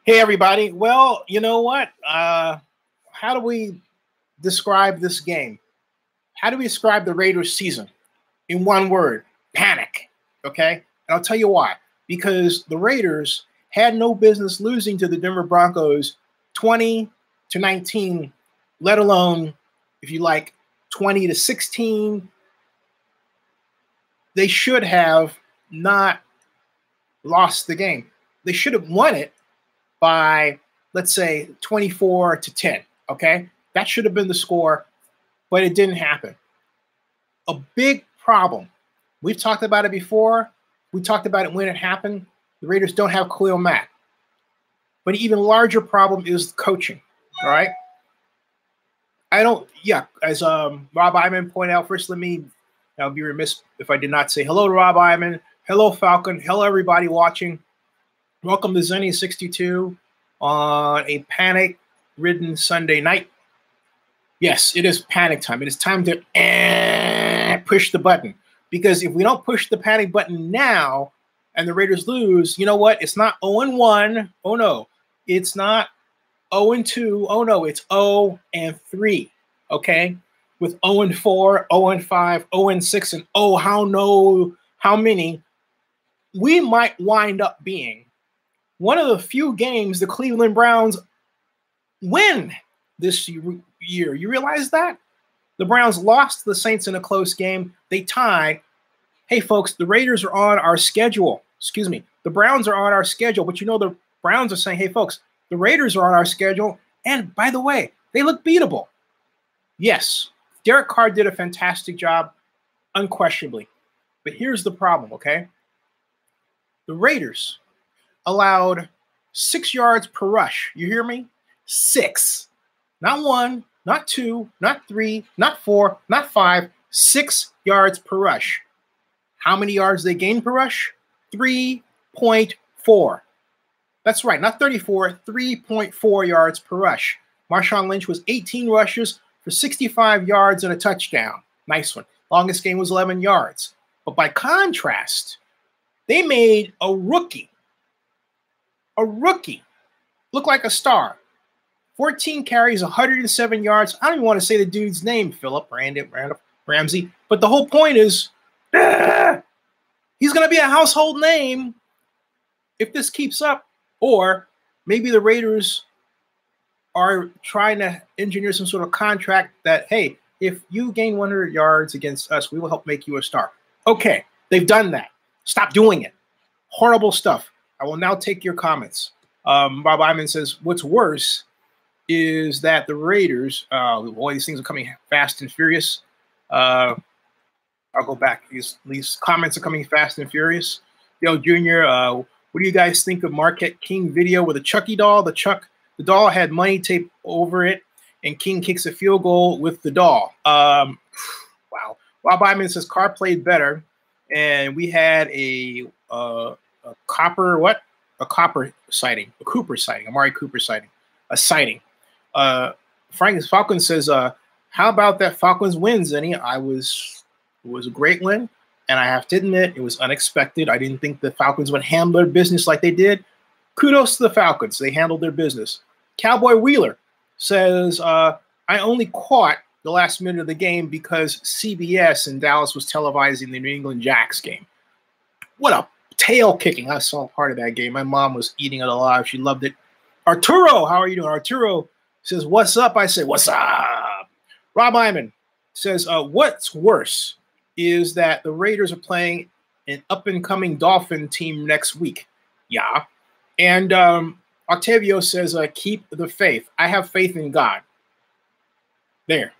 Hey, everybody. Well, you know what? How do we describe this game? How do we describe the Raiders season? In one word, panic. Okay? And I'll tell you why. Because the Raiders had no business losing to the Denver Broncos 20-19, let alone, if you like, 20-16. They should have not lost the game. They should have won it by, let's say, 24-10, okay? That should have been the score, but it didn't happen. A big problem. We've talked about it before. We talked about it when it happened. The Raiders don't have Khalil Mack. But an even larger problem is coaching, all right? As Rob Iman pointed out, first I'll be remiss if I did not say hello to Rob Iman. Hello, Falcon. Hello, everybody watching. Welcome to Zenny62 on a panic-ridden Sunday night. Yes, it is panic time. It is time to push the button. Because if we don't push the panic button now and the Raiders lose, you know what? It's not 0-1. Oh, no. It's not 0-2. Oh, no. It's 0-3. Okay? With 0-4, 0-5, 0-6, and how many, we might wind up being one of the few games the Cleveland Browns win this year. You realize that? The Browns lost to the Saints in a close game. They tied. Hey, folks, the Raiders are on our schedule. Excuse me. The Browns are on our schedule. But you know the Browns are saying, hey, folks, the Raiders are on our schedule. And by the way, they look beatable. Yes, Derek Carr did a fantastic job, unquestionably. But here's the problem, okay? The Raiders allowed 6 yards per rush. You hear me? 6. Not 1, not 2, not 3, not 4, not 5. 6 yards per rush. How many yards they gained per rush? 3.4. That's right, not 34, 3.4 yards per rush. Marshawn Lynch was 18 rushes for 65 yards and a touchdown. Nice one. Longest game was 11 yards. But by contrast, they made a rookie look like a star. 14 carries, 107 yards. I don't even want to say the dude's name, Philip Ramsey. But the whole point is, he's going to be a household name if this keeps up. Or maybe the Raiders are trying to engineer some sort of contract that, hey, if you gain 100 yards against us, we will help make you a star. Okay, they've done that. Stop doing it. Horrible stuff. I will now take your comments. Bob Iman says, what's worse is that the Raiders, boy, these things are coming fast and furious. I'll go back. These comments are coming fast and furious. Dale Jr., what do you guys think of Marquette King video with a Chucky doll? The doll had money taped over it, and King kicks a field goal with the doll. Wow. Bob Iman says Carr played better, and we had a Cooper sighting, Amari Cooper sighting, a sighting. Frank Falcon says, how about that Falcons win, Zenny? It was a great win, and I have to admit, it was unexpected. I didn't think the Falcons would handle their business like they did. Kudos to the Falcons. They handled their business. Cowboy Wheeler says, I only caught the last minute of the game because CBS in Dallas was televising the New England Jacks game. What a tail kicking. I saw part of that game. My mom was eating it alive. She loved it. Arturo, how are you doing? Arturo says, what's up? I say, what's up? Rob Iman says, what's worse is that the Raiders are playing an up-and-coming Dolphin team next week. Yeah. And Octavio says, keep the faith. I have faith in God. There.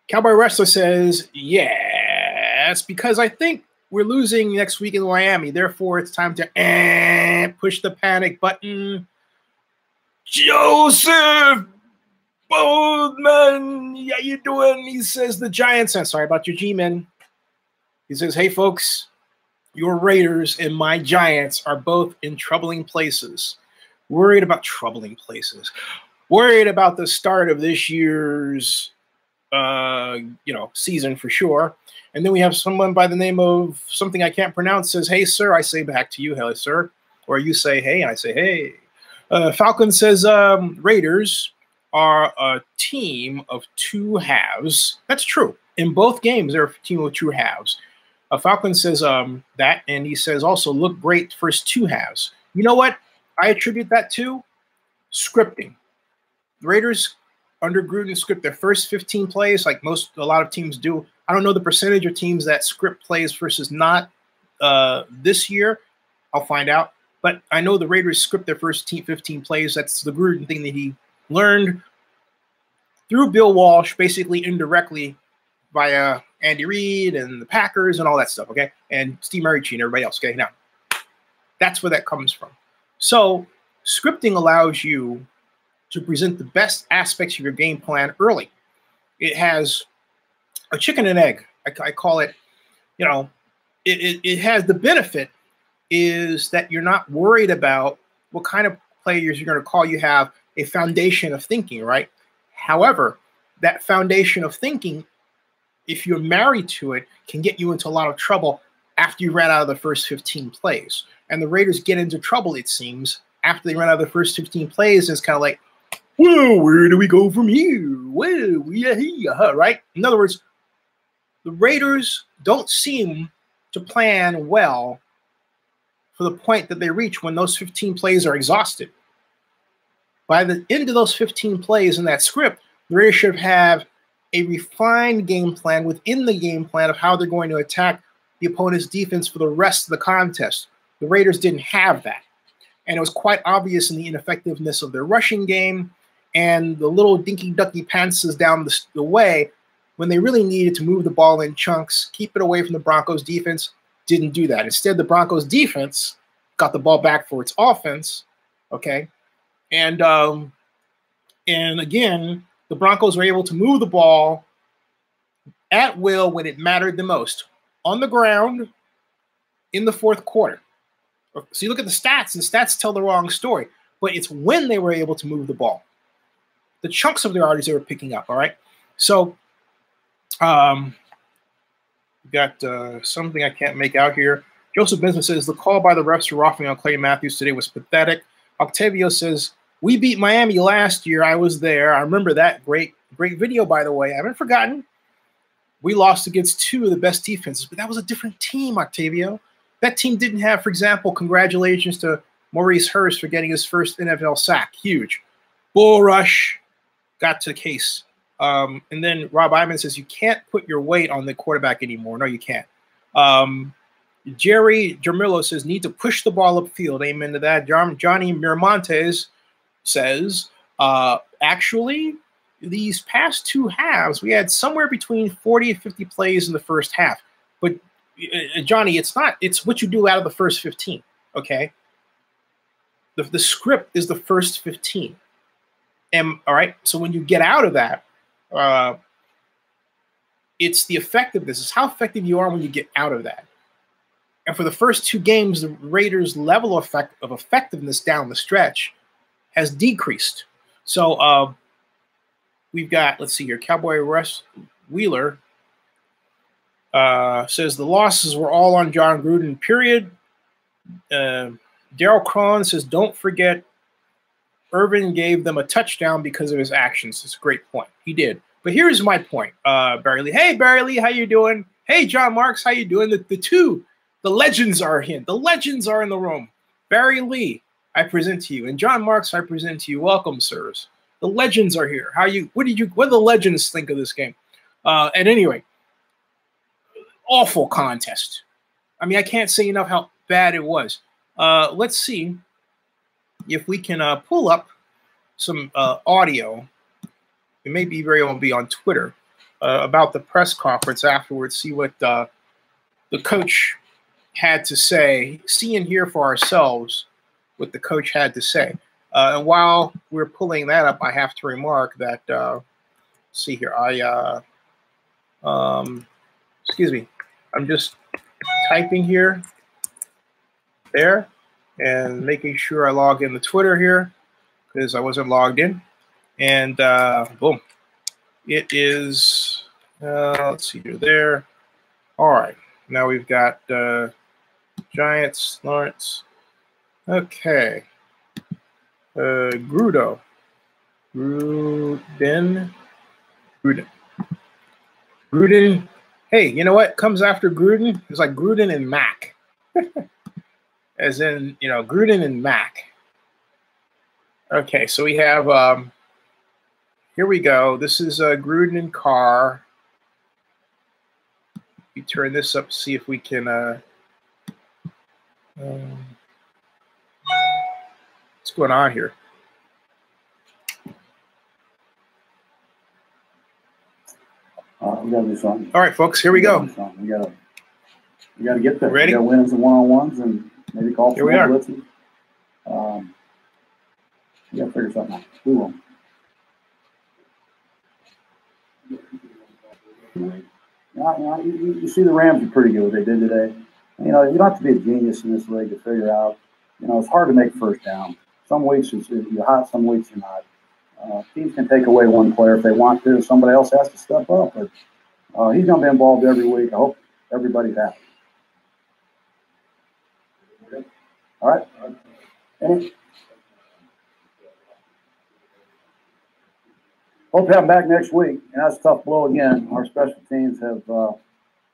Cowboy Wrestler says, yes, because I think we're losing next week in Miami. Therefore, it's time to push the panic button. Joseph Boldman, how you doing? He says the Giants. I'm sorry about your G-men. He says, hey, folks, your Raiders and my Giants are both in troubling places. Worried about troubling places. Worried about the start of this year's season for sure. And then we have someone by the name of something I can't pronounce says, hey, sir. I say back to you, hey, sir. Or you say, hey, and I say, hey. Falcon says Raiders are a team of two halves. That's true. In both games, they're a team of two halves. Falcon says that, and he says also look great first two halves. You know what? I attribute that to scripting. The Raiders under Gruden script their first 15 plays like a lot of teams do. I don't know the percentage of teams that script plays versus not this year. I'll find out. But I know the Raiders script their first 15 plays. That's the Gruden thing that he learned through Bill Walsh, basically indirectly via Andy Reid and the Packers and all that stuff, okay? And Steve Murray and everybody else, okay? Now, that's where that comes from. So scripting allows you to present the best aspects of your game plan early. It has a chicken and egg. I call it, you know, it has the benefit is that you're not worried about what kind of players you're going to call. You have a foundation of thinking, right? However, that foundation of thinking, if you're married to it, can get you into a lot of trouble after you ran out of the first 15 plays. And the Raiders get into trouble, it seems, after they run out of the first 15 plays. And it's kind of like, whoa, where do we go from here? Whoa, yeah, right? In other words, the Raiders don't seem to plan well for the point that they reach when those 15 plays are exhausted. By the end of those 15 plays in that script, the Raiders should have a refined game plan within the game plan of how they're going to attack the opponent's defense for the rest of the contest. The Raiders didn't have that. And it was quite obvious in the ineffectiveness of their rushing game and the little dinky-ducky pantses down the way when they really needed to move the ball in chunks, keep it away from the Broncos defense. Didn't do that. Instead, the Broncos defense got the ball back for its offense, okay? And again, the Broncos were able to move the ball at will when it mattered the most, on the ground in the fourth quarter. So you look at the stats, and the stats tell the wrong story, but it's when they were able to move the ball. The chunks of the yardage they were picking up, all right? So got something I can't make out here. Joseph Benson says, the call by the refs for roughing on Clay Matthews today was pathetic. Octavio says, we beat Miami last year. I was there. I remember that. Great video, by the way. I haven't forgotten. We lost against two of the best defenses, but that was a different team, Octavio. That team didn't have, for example, congratulations to Maurice Hurst for getting his first NFL sack. Huge. Bull rush. Got to the case. And then Rob Iman says, you can't put your weight on the quarterback anymore. No, you can't. Jerry Jermillo says, need to push the ball upfield. Amen to that. Johnny Miramontes says, actually, these past two halves, we had somewhere between 40 and 50 plays in the first half. But, Johnny, it's not. It's what you do out of the first 15, okay? The script is the first 15. And, all right, so when you get out of that, it's the effectiveness. It's how effective you are when you get out of that. And for the first two games, the Raiders' level of effectiveness down the stretch has decreased. So we've got, let's see here, Cowboy Russ Wheeler says the losses were all on John Gruden, period. Daryl Cron says, don't forget Irvin gave them a touchdown because of his actions. It's a great point. He did. But here's my point, Barry Lee. Hey, Barry Lee, how you doing? Hey, John Marks, how you doing? The legends are here. The legends are in the room. Barry Lee, I present to you. And John Marks, I present to you. Welcome, sirs. The legends are here. What do the legends think of this game? And anyway, awful contest. I mean, I can't say enough how bad it was. Let's see if we can pull up some audio. It may be very well be on Twitter about the press conference afterwards. See what the coach had to say. See and hear for ourselves what the coach had to say. And while we're pulling that up, I have to remark that. Let's see here. Excuse me. I'm just typing here. There. And making sure I log in the Twitter here because I wasn't logged in. And boom. It is, let's see, you're there. All right. Now we've got Giants, Lawrence. Okay. Gruden. Hey, you know what comes after Gruden? It's like Gruden and Mac. As in, you know, Gruden and Mac. Okay, so we have, here we go. This is Gruden and Carr. We turn this up, see if we can, what's going on here? We gotta do something. All right, folks, here we go. We gotta get there. Ready? We gotta win some one-on-ones and maybe call for more blitzes. We gotta figure something out. We will. You see the Rams are pretty good what they did today. You know, you don't have to be a genius in this league to figure out, you know, it's hard to make first down. Some weeks you're hot, some weeks you're not. Teams can take away one player if they want to. Somebody else has to step up. But he's going to be involved every week. I hope everybody's happy. All right. Hope to have him back next week. And that's a tough blow again. Our special teams have, you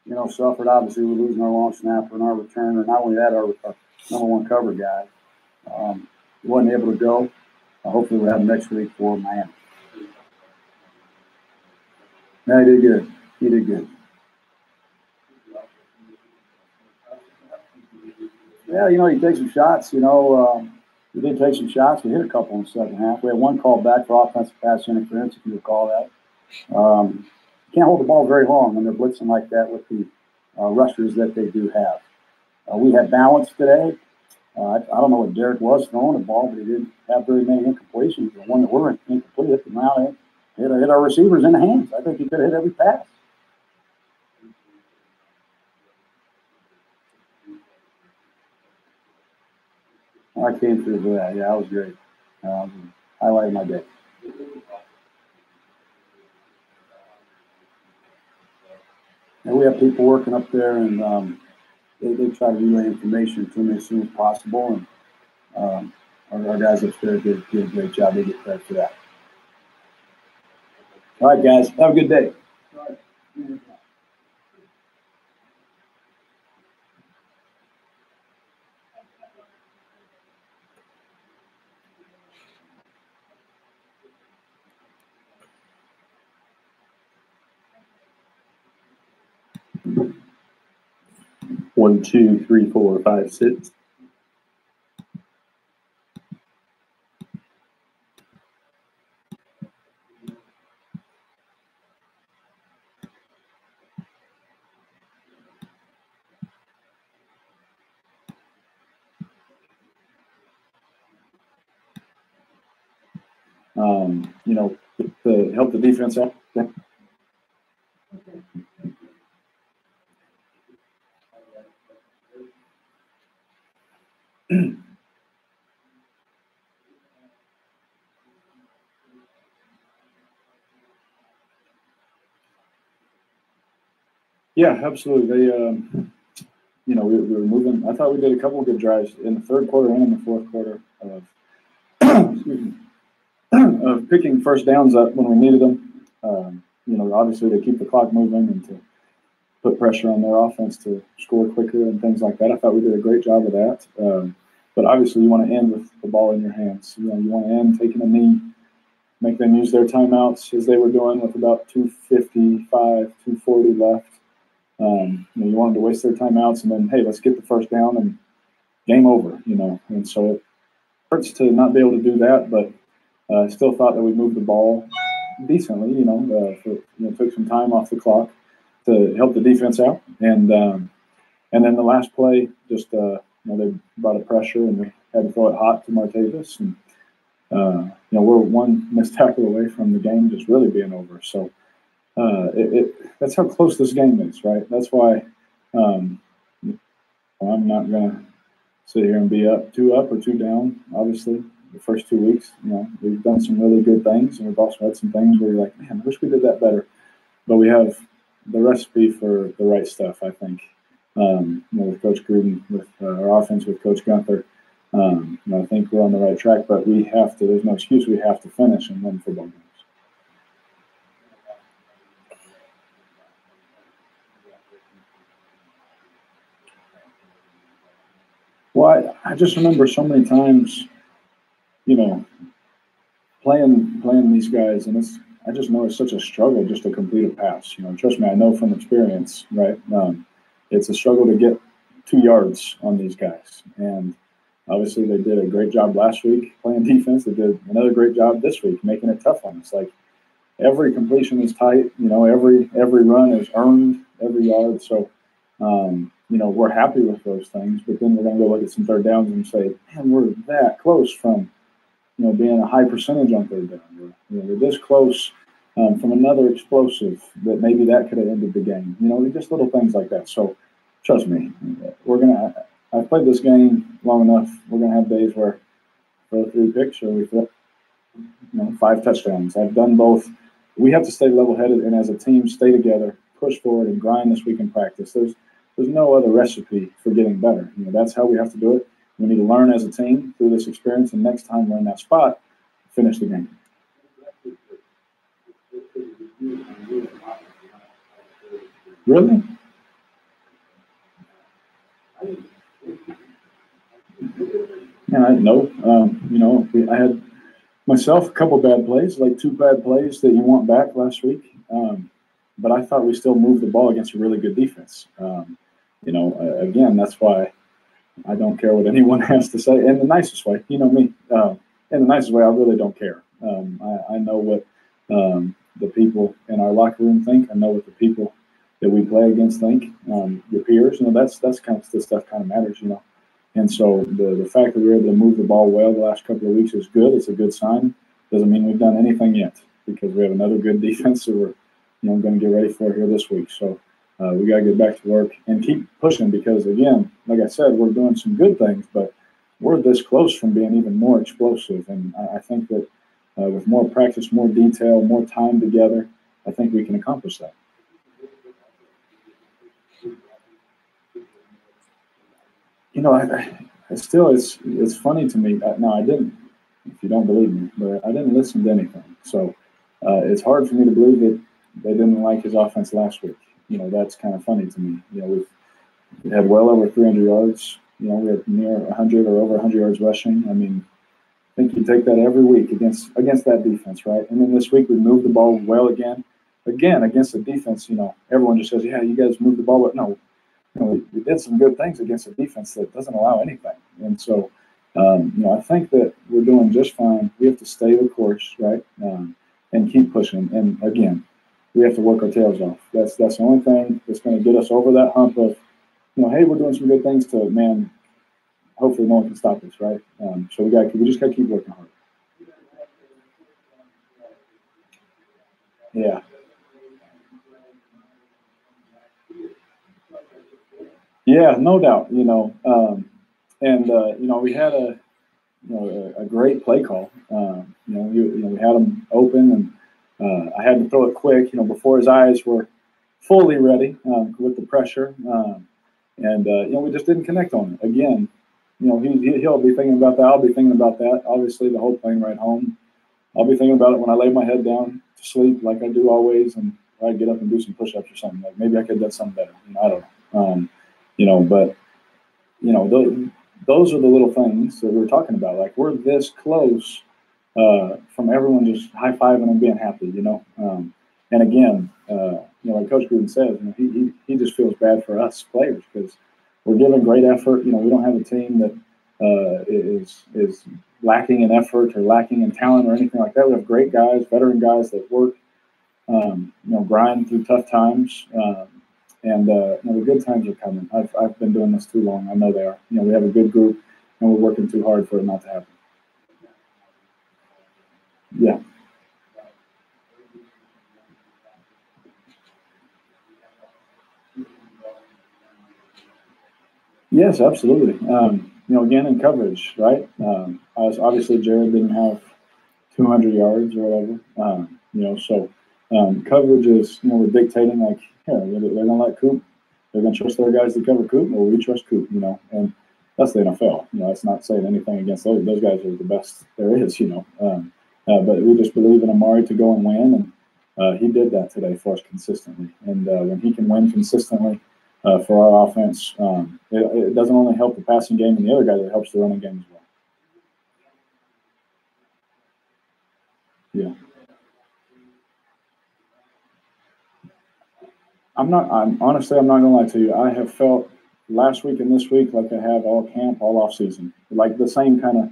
know, suffered. Obviously, we're losing our long snapper and our returner. Not only that, our number one cover guy. He wasn't able to go. Hopefully we'll have him next week for Miami. No, he did good. He did good. Yeah, you know, he takes some shots. You know, we did take some shots. We hit a couple in the second half. We had one call back for offensive pass interference, if you recall that. You can't hold the ball very long when they're blitzing like that with the rushers that they do have. We had balance today. I don't know what Derek was throwing the ball, but he didn't have very many incompletions. The one that were incomplete hit the ground, hit our receivers in the hands. I think he could have hit every pass. I came through for that. Yeah, that was great. Highlighted my day. And we have people working up there, and they try to relay information to me as soon as possible. And our guys upstairs did a great job. They get credit for that. All right, guys. Have a good day. All right. 1, 2, 3, 4, 5, 6. You know, to help the defense out. Yeah. Yeah, absolutely. They, you know, we were moving. I thought we did a couple of good drives in the third quarter and in the fourth quarter of, of picking first downs up when we needed them. You know, obviously they keep the clock moving and to put pressure on their offense to score quicker and things like that. I thought we did a great job of that. But obviously you want to end with the ball in your hands. You know, you want to end taking a knee, make them use their timeouts as they were doing with about 2:55, 2:40 left. You know, you wanted to waste their timeouts and then, hey, let's get the first down and game over, you know. And so it hurts to not be able to do that, but I still thought that we moved the ball decently, you know, took some time off the clock to help the defense out. And then the last play, just, you know, they brought a pressure and we had to throw it hot to Martavis. And, you know, we're one missed tackle away from the game just really being over. So that's how close this game is, right? That's why I'm not going to sit here and be two up or two down, obviously. The first 2 weeks, you know, we've done some really good things, and we've also had some things where you're like, man, I wish we did that better. But we have the recipe for the right stuff, I think. You know, with Coach Gruden, with our offense, with Coach Gunther, I think we're on the right track, but we have to. There's no excuse. We have to finish and win football games. Well, I just remember so many times, playing these guys, and I just know it's such a struggle just to complete a pass. Trust me, I know from experience, right? It's a struggle to get 2 yards on these guys, and obviously they did a great job last week playing defense. They did another great job this week making it tough on us. Like every completion is tight. Every run is earned, every yard. So, we're happy with those things. But then we're going to go look at some third downs and say, man, we're that close from being a high percentage on third down. We're this close from another explosive that maybe that could have ended the game. Just little things like that. So trust me, I've played this game long enough. We're going to have days where we throw 3 picks or we throw 5 touchdowns. I've done both. We have to stay level-headed and as a team stay together, push forward and grind this week in practice. There's no other recipe for getting better. That's how we have to do it. We need to learn as a team through this experience, and next time we're in that spot, finish the game. Really? Yeah, no. I had myself a couple bad plays, like 2 bad plays that you want back last week. But I thought we still moved the ball against a really good defense. Again, that's why I don't care what anyone has to say in the nicest way. You know me. In the nicest way, I really don't care. I know what the people in our locker room think. I know what the people that we play against think. Your peers, that's kind of the stuff kind of matters, And so the fact that we were able to move the ball well the last couple of weeks is good. It's a good sign. Doesn't mean we've done anything yet because we have another good defense that we're going to get ready for here this week. So we got to get back to work and keep pushing because, again, like I said, we're doing some good things, but we're this close from being even more explosive. And I think that with more practice, more detail, more time together, I think we can accomplish that. It's funny to me. No, I didn't, if you don't believe me, but I didn't listen to anything. So it's hard for me to believe that they didn't like his offense last week. That's kind of funny to me. We had well over 300 yards. We had near 100 or over 100 yards rushing. I mean, I think you take that every week against that defense, right? And then this week we moved the ball well again. Again, against the defense, everyone just says, yeah, you guys moved the ball well. No. We did some good things against a defense that doesn't allow anything. And so, I think that we're doing just fine. We have to stay the course, right, and keep pushing. And, again, we have to work our tails off. That's the only thing that's going to get us over that hump of, hey, we're doing some good things to, man, hopefully no one can stop us, right? So we just got to keep working hard. Yeah. Yeah, no doubt, we had a great play call. We had him open, and I had to throw it quick, before his eyes were fully ready with the pressure, we just didn't connect on it. Again, he'll be thinking about that. I'll be thinking about that. Obviously, the whole plane ride home, I'll be thinking about it when I lay my head down to sleep, like I do always, and I get up and do some push-ups or something. Like maybe I could have done something better. I don't know. But those are the little things that we're talking about. Like we're this close from everyone just high-fiving and being happy, And again, like Coach Gruden says, he just feels bad for us players because we're giving great effort. We don't have a team that is lacking in effort or lacking in talent or anything like that. We have great guys, veteran guys that work, grind through tough times. The good times are coming. I've been doing this too long. I know they are. We have a good group, and we're working too hard for it not to happen. Yeah. Yes, absolutely. Again, in coverage, right? Obviously Jared didn't have 200 yards or whatever. So coverage is, we're dictating they're going to let Coop. They're going to trust their guys to cover Coop, or we trust Coop, And that's the NFL. You know, that's not saying anything against those. Those guys are the best there is. You know, but we just believe in Amari to go and win, and he did that today for us consistently. And when he can win consistently for our offense, it doesn't only help the passing game and the other guys; it helps the running game as well. Yeah. I'm honestly, I'm not gonna lie to you. I have felt last week and this week like I have all camp, all off season, like the same kind of.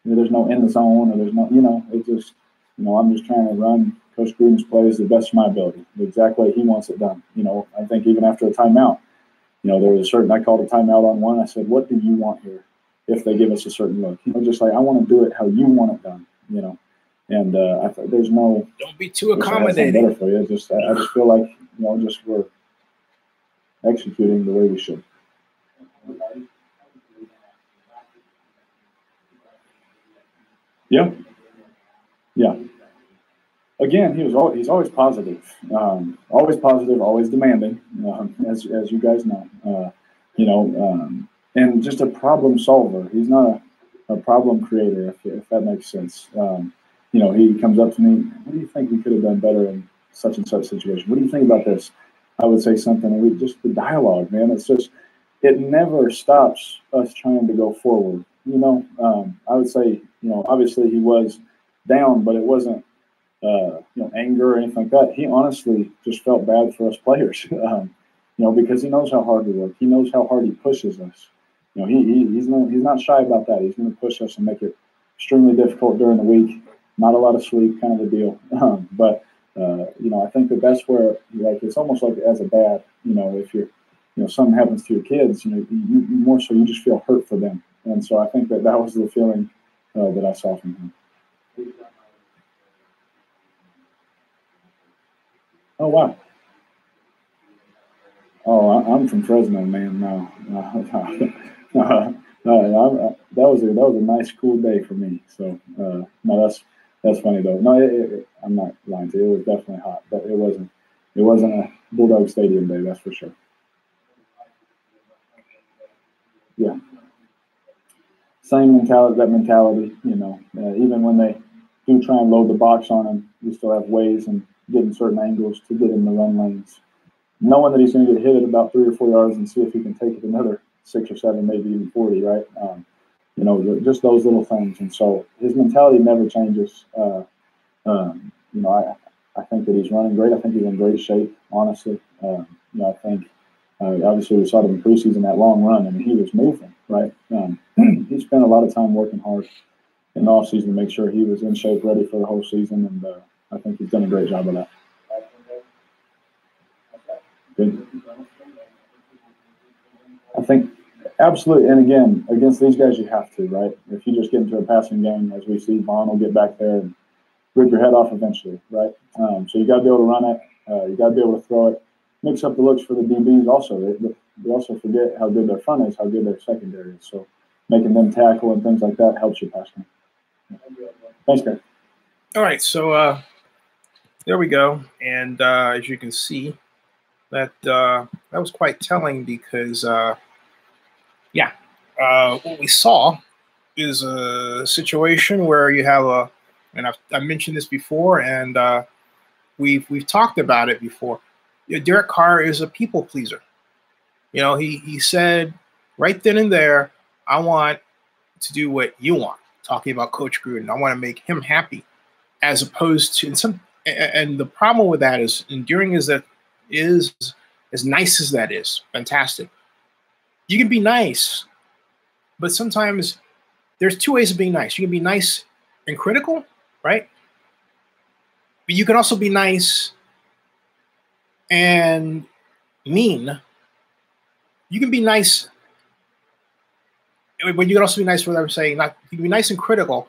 You know, there's no in the zone, or there's no, you know, it just, you know, I'm just trying to run Coach Gruden's plays the best of my ability, the exact way he wants it done. You know, I think even after a timeout, you know, there was a certain, I called a timeout on one. I said, what do you want here? If they give us a certain look, you know, just like I want to do it how you want it done, you know. And I thought there's no. Don't be too accommodating. Better for you. I just feel like, you know, just we're executing the way we should. Yeah. Yeah. Again, he's always positive, always demanding, as you guys know, you know, and just a problem solver. He's not a problem creator, if that makes sense. You know, he comes up to me, what do you think we could have done better in such and such situation? What do you think about this? I would say something, and just the dialogue, man. It's just, it never stops us trying to go forward. You know, I would say, you know, obviously he was down, but it wasn't, you know, anger or anything like that. He honestly just felt bad for us players, you know, because he knows how hard we work. He knows how hard he pushes us. You know, he's not shy about that. He's going to push us and make it extremely difficult during the week. Not a lot of sleep, kind of a deal. But you know, I think that's where, like, it's almost like as a dad, you know, if you're, you know, something happens to your kids, you know, you more so you just feel hurt for them. And so I think that was the feeling that I saw from him. Oh, wow. Oh, I'm from Fresno, man. No. That was a nice, cool day for me. So, no, that's funny though. No, I'm not lying to you. It was definitely hot, but it wasn't a Bulldog Stadium day. That's for sure. Yeah. Same mentality. That mentality, you know. Even when they do try and load the box on him, we still have ways and getting certain angles to get in the run lanes, knowing that he's going to get hit at about 3 or 4 yards and see if he can take it another 6 or 7, maybe even 40, right? You know, just those little things. And so his mentality never changes. You know, I think that he's running great. I think he's in great shape, honestly. You know, I think obviously we saw him in preseason, that long run, and he was moving, right? He spent a lot of time working hard in the offseason to make sure he was in shape, ready for the whole season, and I think he's done a great job of that. Good. I think absolutely, and again, against these guys, you have to, right? If you just get into a passing game, as we see, Vaughn will get back there and rip your head off eventually, right? So you got to be able to run it. You got to be able to throw it. Mix up the looks for the DBs also. They also forget how good their front is, how good their secondary is. So making them tackle and things like that helps your pass game. Thanks, guys. All right, so there we go. And as you can see, that was quite telling because, what we saw is a situation where you have and I've mentioned this before, and we've talked about it before. You know, Derek Carr is a people pleaser. You know, he said right then and there, I want to do what you want. Talking about Coach Gruden, I want to make him happy, as opposed to and the problem with that is enduring is as nice as that is, fantastic. You can be nice, but sometimes there's two ways of being nice. You can be nice and critical, right? But you can also be nice and mean. You can be nice, but you can also be nice for what I'm saying. You can be nice and critical,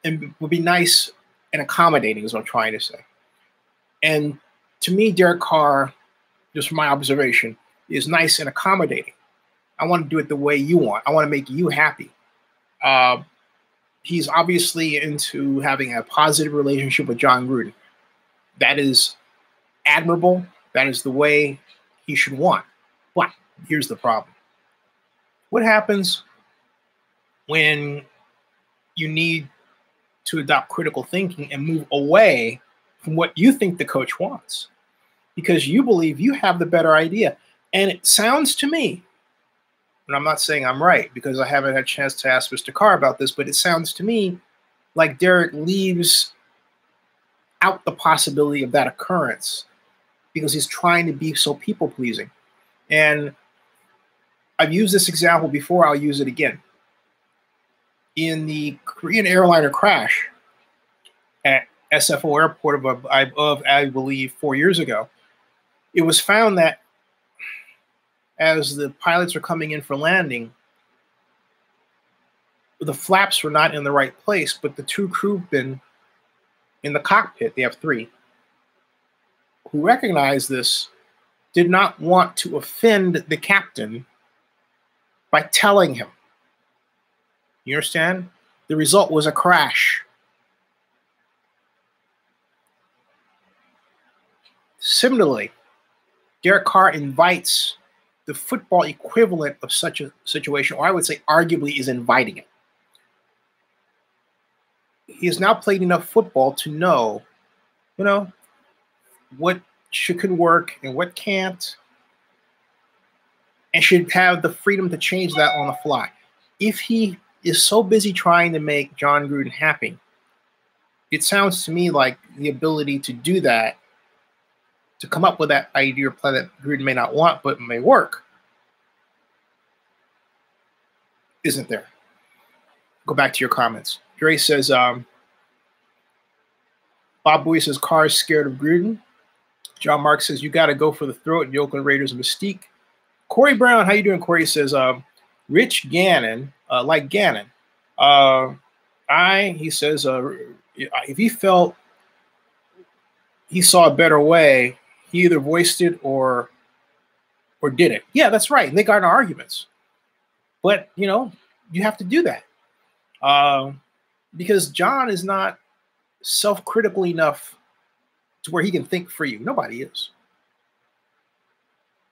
and will be nice and accommodating is what I'm trying to say. And to me, Derek Carr, just from my observation, is nice and accommodating. I want to do it the way you want. I want to make you happy. He's obviously into having a positive relationship with John Gruden. That is admirable. That is the way he should want. But here's the problem. What happens when you need to adopt critical thinking and move away from what you think the coach wants, because you believe you have the better idea. And it sounds to me, and I'm not saying I'm right because I haven't had a chance to ask Mr. Carr about this, but it sounds to me like Derek leaves out the possibility of that occurrence because he's trying to be so people-pleasing. And I've used this example before, I'll use it again. In the Korean airliner crash at SFO Airport I believe 4 years ago, it was found that as the pilots are coming in for landing, the flaps were not in the right place, but the two crewmen in the cockpit, they have three, who recognized this, did not want to offend the captain by telling him. You understand? The result was a crash. Similarly, Derek Carr invites the football equivalent of such a situation, or I would say arguably is inviting it. He has now played enough football to know, what could work and what can't, and should have the freedom to change that on the fly. If he is so busy trying to make John Gruden happy, it sounds to me like the ability to do that, to come up with that idea or plan that Gruden may not want but may work, isn't there. Go back to your comments. Dre says, Bob Bowie says, Carr is scared of Gruden. John Mark says, you got to go for the throat in the Oakland Raiders mystique. Corey Brown, how you doing, Corey? Says, Rich Gannon, like Gannon. He says, if he felt he saw a better way, he either voiced it or did it. Yeah, that's right. And they got in arguments. But, you have to do that. Because John is not self-critical enough to where he can think for you. Nobody is.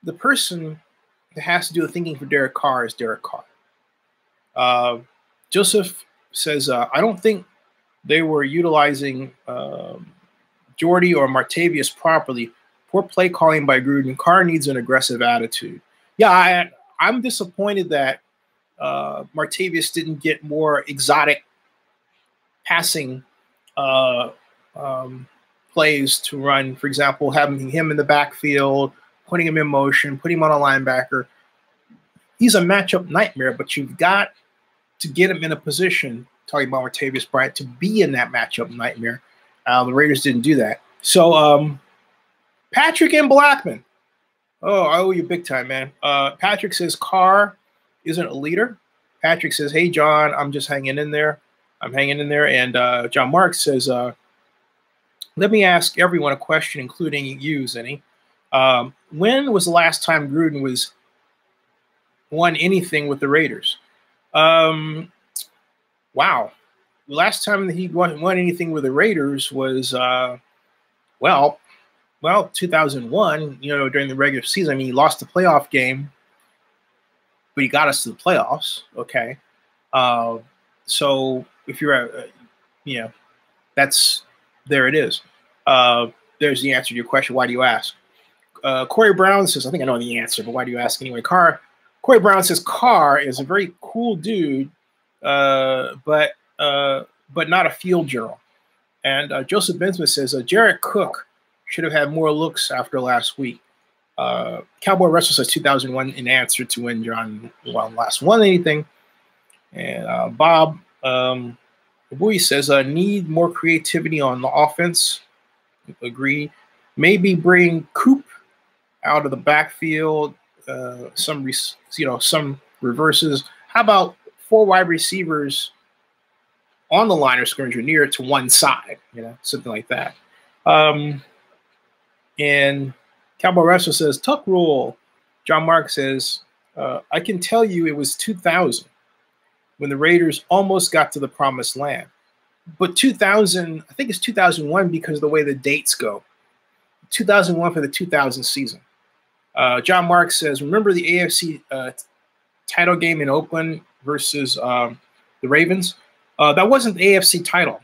The person that has to do the thinking for Derek Carr is Derek Carr. Joseph says, I don't think they were utilizing Jordy or Martavius properly. Poor play calling by Gruden. Carr needs an aggressive attitude. Yeah, I'm disappointed that Martavius didn't get more exotic passing plays to run. For example, having him in the backfield, putting him in motion, putting him on a linebacker. He's a matchup nightmare, but you've got to get him in a position, talking about Martavius Bryant, to be in that matchup nightmare. The Raiders didn't do that. So Patrick and Blackman. Oh, I owe you big time, man. Patrick says Carr isn't a leader. Patrick says, hey, John, I'm just hanging in there. I'm hanging in there. And John Marks says, let me ask everyone a question, including you, Zenny. When was the last time Gruden won anything with the Raiders? Wow. The last time that he won anything with the Raiders was, 2001, during the regular season. I mean, he lost the playoff game, but he got us to the playoffs. Okay. So if you're, there it is. There's the answer to your question. Why do you ask? Corey Brown says, I think I know the answer, but why do you ask anyway? Corey Brown says Carr is a very cool dude, but not a field general. And Joseph Bensman says, Jarrett Cook should have had more looks after last week. Cowboy Wrestler says 2001 in answer to when John last won anything. And Bob Bowie says, need more creativity on the offense. Agree. Maybe bring Coop out of the backfield. Some reverses. How about 4 wide receivers on the line of scrimmage or near to one side? Something like that. And Cowboy Wrestler says, Tuck rule. John Mark says, I can tell you it was 2000 when the Raiders almost got to the promised land. But 2000, I think it's 2001 because of the way the dates go. 2001 for the 2000 season. John Mark says, remember the AFC title game in Oakland versus the Ravens. That wasn't the AFC title.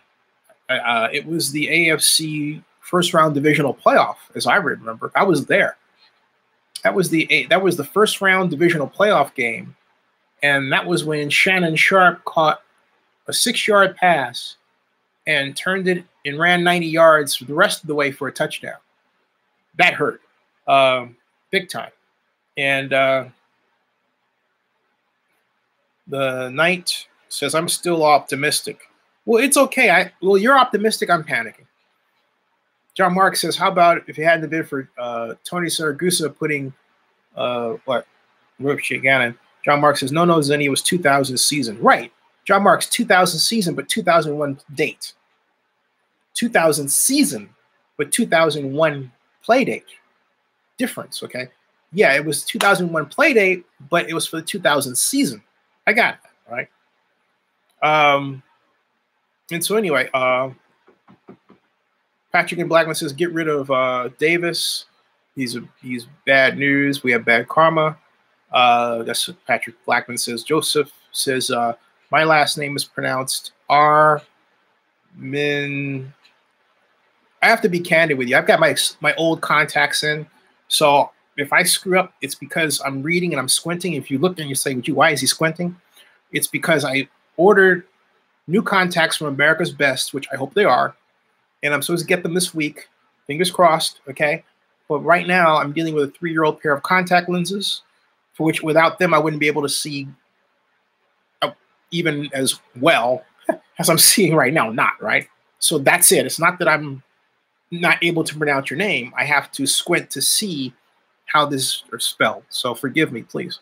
It was the AFC first round divisional playoff, as I remember. I was there. That was the first round divisional playoff game, and that was when Shannon Sharp caught a 6-yard pass and turned it and ran 90 yards the rest of the way for a touchdown. That hurt big time. And the Knight says, I'm still optimistic. Well, it's okay. Well, you're optimistic. I'm panicking. John Mark says, how about if it hadn't been for Tony Saragusa putting Gannon? John Mark says, no, Zenny, it was 2000 season. Right. John Mark's 2000 season, but 2001 date. 2000 season, but 2001 play date. Difference, okay? Yeah, it was 2001 play date, but it was for the 2000 season. I got that, right? And so anyway, Patrick and Blackman says, get rid of Davis. He's bad news. We have bad karma. That's what Patrick Blackman says. Joseph says, my last name is pronounced Armin. I have to be candid with you. I've got my old contacts in. So if I screw up, it's because I'm reading and I'm squinting. If you look and you say, why is he squinting? It's because I ordered new contacts from America's Best, which I hope they are. And I'm supposed to get them this week. Fingers crossed, okay? But right now, I'm dealing with a 3-year-old pair of contact lenses, for which without them, I wouldn't be able to see even as well as I'm seeing right now, not, right? So that's it. It's not that I'm not able to pronounce your name. I have to squint to see how this is spelled. So forgive me, please.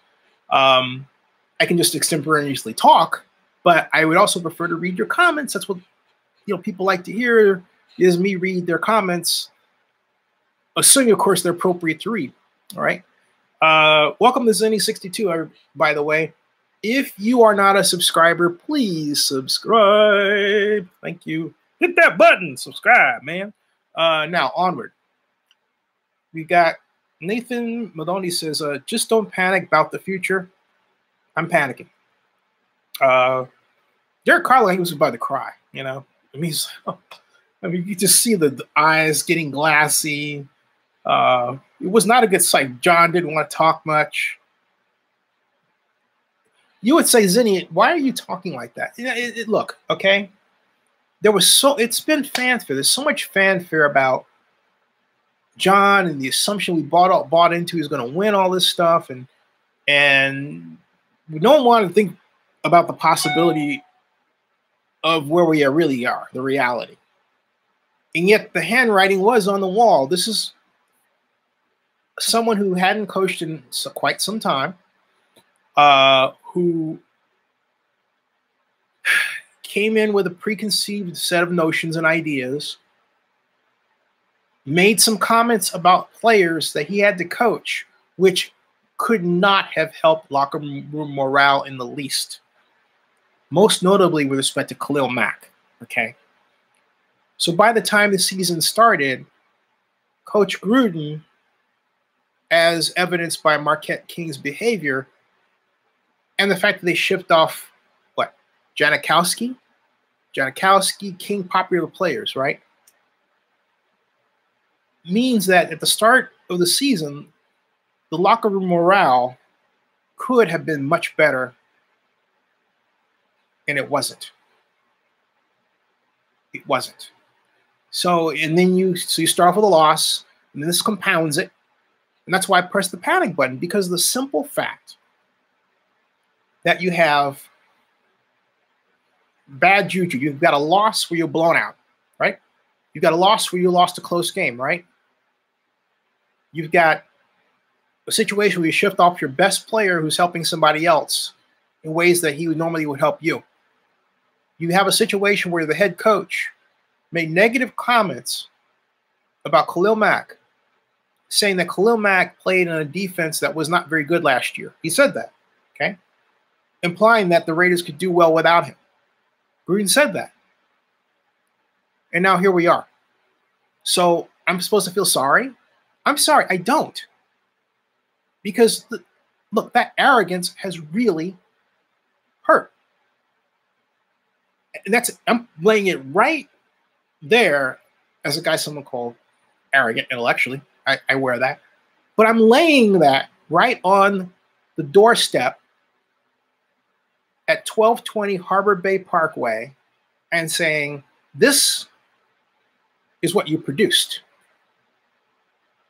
I can just extemporaneously talk, but I would also prefer to read your comments. That's what people like to hear, is me read their comments, assuming, of course, they're appropriate to read. All right. Welcome to Zenny62, by the way. If you are not a subscriber, please subscribe. Thank you. Hit that button. Subscribe, man. Now, onward. We got Nathan Maloney says, just don't panic about the future. I'm panicking. Derek Carr, he was about to cry, I mean, you just see the eyes getting glassy. It was not a good sight. John didn't want to talk much. You would say, Zenny, why are you talking like that? Look, okay. It's been fanfare. There's so much fanfare about John and the assumption we bought into he's going to win all this stuff, and we don't want to think about the possibility of where we really are, the reality. And yet the handwriting was on the wall. This is someone who hadn't coached in quite some time, who came in with a preconceived set of notions and ideas, made some comments about players that he had to coach, which could not have helped locker room morale in the least. Most notably with respect to Khalil Mack, okay? So by the time the season started, Coach Gruden, as evidenced by Marquette King's behavior, and the fact that they shipped off, Janikowski, King, popular players, right? Means that at the start of the season, the locker room morale could have been much better, and it wasn't. It wasn't. So, and then you start off with a loss, and then this compounds it, and that's why I pressed the panic button, because of the simple fact that you have bad juju. You've got a loss where you're blown out, right? You've got a loss where you lost a close game, right? You've got a situation where you shift off your best player who's helping somebody else in ways that he normally would help you. You have a situation where the head coach made negative comments about Khalil Mack, saying that Khalil Mack played in a defense that was not very good last year. He said that, okay? Implying that the Raiders could do well without him. Gruden said that. And now here we are. So I'm supposed to feel sorry? I'm sorry, I don't. Because, look, that arrogance has really hurt. And I'm laying it right there as a guy someone called arrogant intellectually. I wear that. But I'm laying that right on the doorstep at 1220 Harbor Bay Parkway and saying, this is what you produced.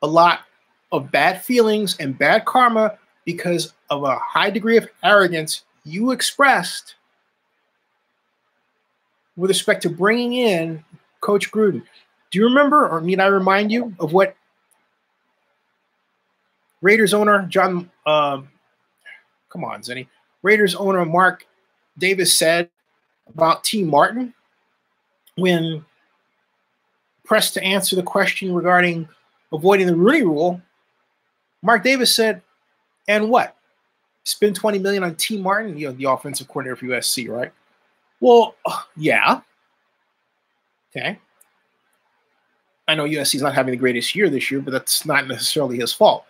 A lot of bad feelings and bad karma because of a high degree of arrogance you expressed with respect to bringing in Coach Gruden. Do you remember, or need I remind you of what Raiders owner come on, Zenny. Raiders owner Mark Davis said about T. Martin when pressed to answer the question regarding avoiding the Rooney Rule? Mark Davis said, and what? Spend $20 million on T. Martin, the offensive coordinator for USC, right? Well, yeah. Okay. I know USC's not having the greatest year this year, but that's not necessarily his fault.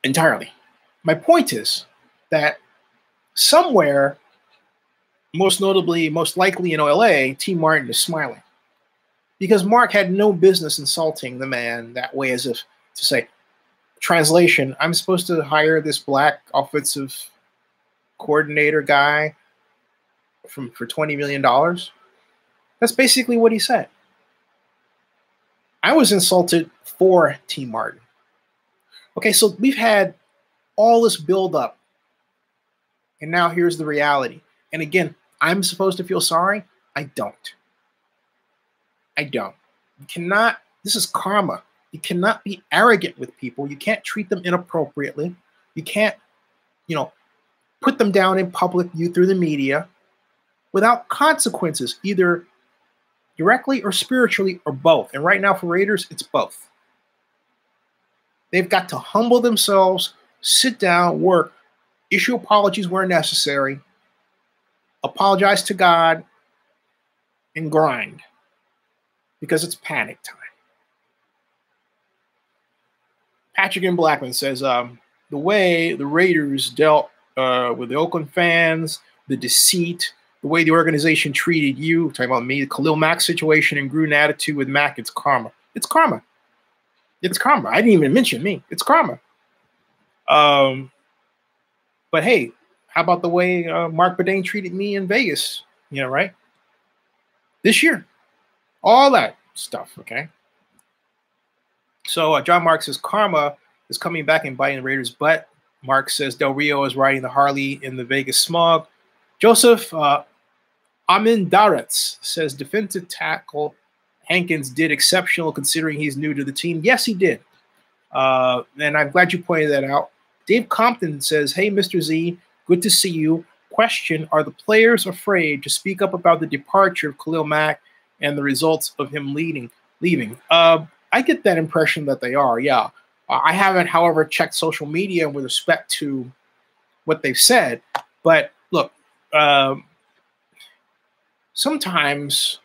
Entirely. My point is that somewhere, most notably, most likely in LA, T. Martin is smiling. Because Mark had no business insulting the man that way, as if to say, translation, I'm supposed to hire this black offensive coordinator guy for $20 million. That's basically what he said. I was insulted for T. Martin. Okay, so we've had all this buildup, and now here's the reality. And again, I'm supposed to feel sorry? I don't. I don't. You cannot, this is karma. You cannot be arrogant with people. You can't treat them inappropriately. You can't, put them down in public view through the media without consequences, either directly or spiritually or both. And right now for Raiders, it's both. They've got to humble themselves, sit down, work, issue apologies where necessary, apologize to God, and grind. Because it's panic time. Patrick and Blackman says, the way the Raiders dealt with the Oakland fans, the deceit, the way the organization treated you, talking about me, the Khalil Mack situation and Gruden attitude with Mack, it's karma. It's karma. It's karma. I didn't even mention me. It's karma. But hey, how about the way Mark Bourdain treated me in Vegas? Right? This year. All that stuff, okay? So John Mark says karma is coming back and biting the Raiders' butt. Mark says Del Rio is riding the Harley in the Vegas smog. Joseph Amindaretz says defensive tackle Hankins did exceptional considering he's new to the team. Yes, he did. And I'm glad you pointed that out. Dave Compton says, hey, Mr. Z, good to see you. Question, are the players afraid to speak up about the departure of Khalil Mack and the results of him leaving? I get that impression that they are, yeah. I haven't, however, checked social media with respect to what they've said. But look, sometimes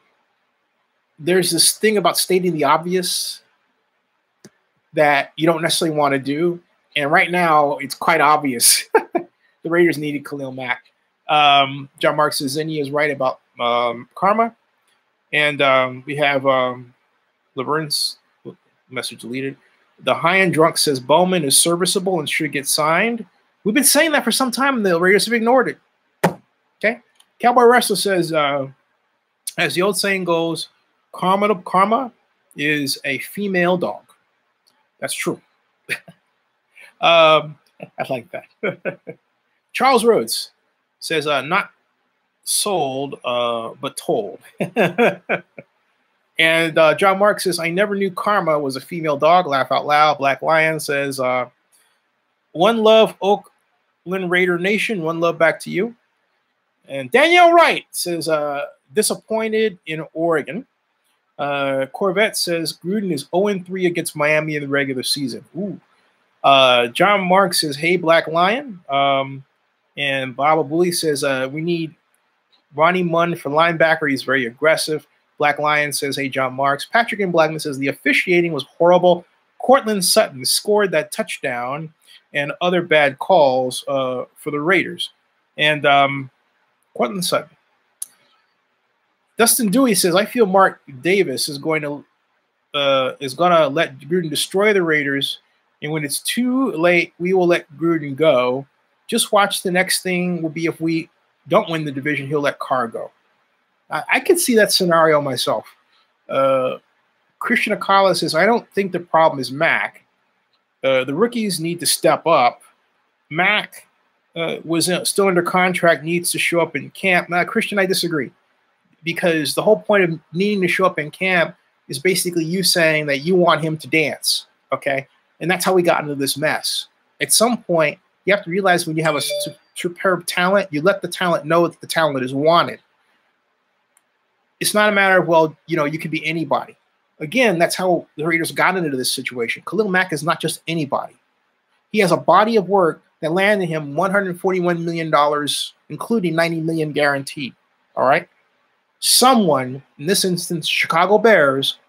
there's this thing about stating the obvious that you don't necessarily want to do. And right now, it's quite obvious. The Raiders needed Khalil Mack. John Mark says Zinni is right about karma. And we have Laverne's message deleted. The high-end drunk says Bowman is serviceable and should get signed. We've been saying that for some time, and the Raiders have ignored it. Okay? Cowboy Wrestler says, as the old saying goes, karma is a female dog. That's true. I like that. Charles Rhodes says, not sold, but told. And John Mark says, I never knew karma was a female dog. Laugh out loud. Black Lion says, one love, Oakland Raider Nation. One love back to you. And Danielle Wright says, disappointed in Oregon. Corvette says, Gruden is 0-3 against Miami in the regular season. Ooh. John Mark says, hey, Black Lion. And Baba Bully says, we need Ronnie Munn for linebacker. He's very aggressive. Black Lion says, hey, John Marks. Patrick and Blackman says, the officiating was horrible. Cortland Sutton scored that touchdown and other bad calls for the Raiders. And Cortland Sutton. Dustin Dewey says, I feel Mark Davis is going to let Gruden destroy the Raiders, and when it's too late, we will let Gruden go. Just watch. The next thing will be if we don't win the division, he'll let Carr go. I could see that scenario myself. Christian Akala says, I don't think the problem is Mac. The rookies need to step up. Mac was still under contract, needs to show up in camp. Now, Christian, I disagree, because the whole point of needing to show up in camp is basically you saying that you want him to dance, okay? And that's how we got into this mess. At some point, you have to realize when you have a superb talent, you let the talent know that the talent is wanted. It's not a matter of, well, you know, you could be anybody. Again, that's how the Raiders got into this situation. Khalil Mack is not just anybody. He has a body of work that landed him $141 million, including $90 million guaranteed, all right? Someone, in this instance, Chicago Bears,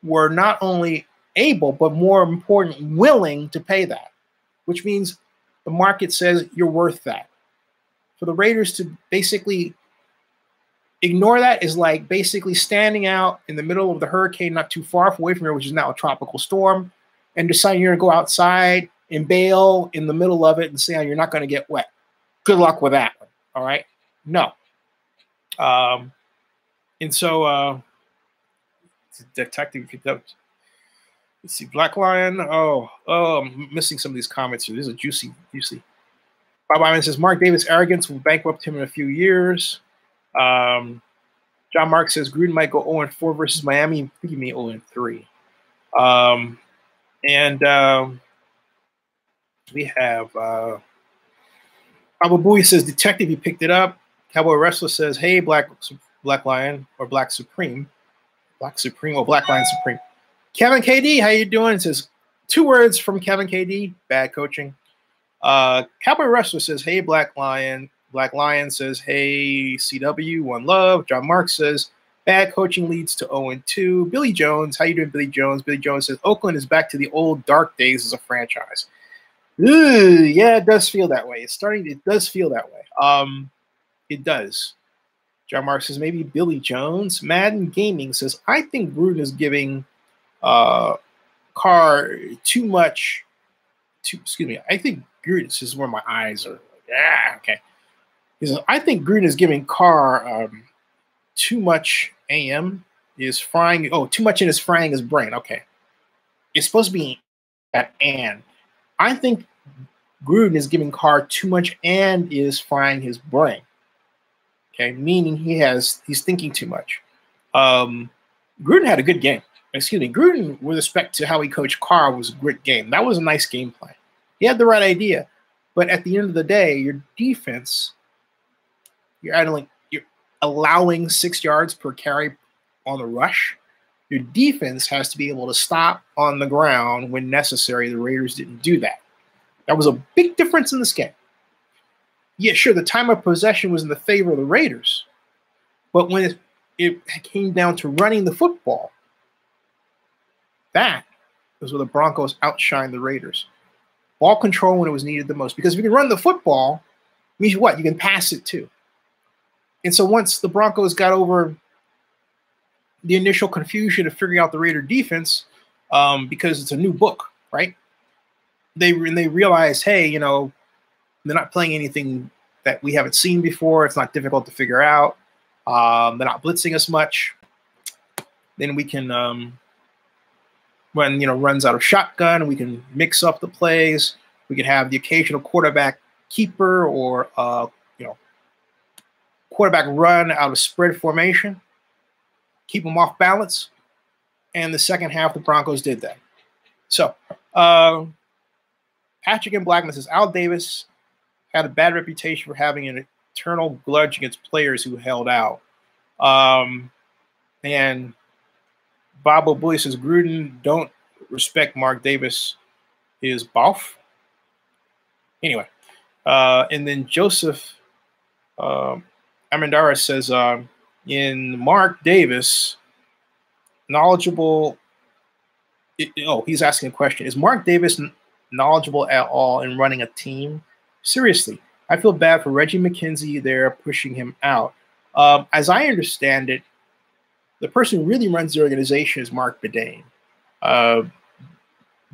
were not only able, but more important, willing to pay that, which means the market says you're worth that. For the Raiders to basically ignore that is like basically standing out in the middle of the hurricane not too far away from here, which is now a tropical storm, and deciding you're going to go outside and bail in the middle of it and say, oh, you're not going to get wet. Good luck with that one, all right? No. And so detective, let's see, Black Lion. Oh, I'm missing some of these comments here. This is a juicy. Bob Iman says, Mark Davis' arrogance will bankrupt him in a few years. John Mark says, Gruden might go 0-4 versus Miami. I think you mean 0-3. We have Abu Bui says, detective, he picked it up. Cowboy Wrestler says, hey, Black Lion or Black Supreme. Black Supreme or Black Lion Supreme. Kevin KD, how you doing? It says 2 words from Kevin KD, bad coaching. Cowboy Wrestler says, hey, Black Lion. Black Lion says, hey, CW, one love. John Mark says, bad coaching leads to 0-2. Billy Jones, how you doing, Billy Jones? Billy Jones says, Oakland is back to the old dark days as a franchise. Ooh, yeah, it does feel that way. It does feel that way. It does. John Mark says, maybe Billy Jones. Madden Gaming says, I think Gruden is giving Carr too much. I think Gruden, this is where my eyes are. Yeah, okay. He says, I think Gruden is giving Carr too much too much in his frying his brain. Okay. It's supposed to be at and. I think Gruden is giving Carr too much and is frying his brain. Okay, meaning he's thinking too much. Gruden had a good game. Gruden, with respect to how he coached Carr, was a great game. That was a nice game plan. He had the right idea. But at the end of the day, your defense, you're allowing 6 yards per carry on the rush. Your defense has to be able to stop on the ground when necessary. The Raiders didn't do that. That was a big difference in this game. Yeah, sure, the time of possession was in the favor of the Raiders. But when it came down to running the football, that was where the Broncos outshined the Raiders. Ball control when it was needed the most. Because if you can run the football, it means what? You can pass it too. And so once the Broncos got over the initial confusion of figuring out the Raider defense, because it's a new book, right? They realized, hey, they're not playing anything that we haven't seen before. It's not difficult to figure out. They're not blitzing as much. Then we can, when runs out of shotgun, we can mix up the plays. We can have the occasional quarterback keeper or quarterback run out of spread formation. Keep them off balance. And the second half, the Broncos did that. So, Patrick and Blackman says, Al Davis had a bad reputation for having an eternal grudge against players who held out. And Bob O'Boy says, Gruden don't respect Mark Davis is boff. Anyway, and then Joseph Amandara says, in Mark Davis, knowledgeable. He's asking a question. Is Mark Davis knowledgeable at all in running a team? Seriously, I feel bad for Reggie McKenzie there pushing him out. As I understand it, the person who really runs the organization is Mark Bedane.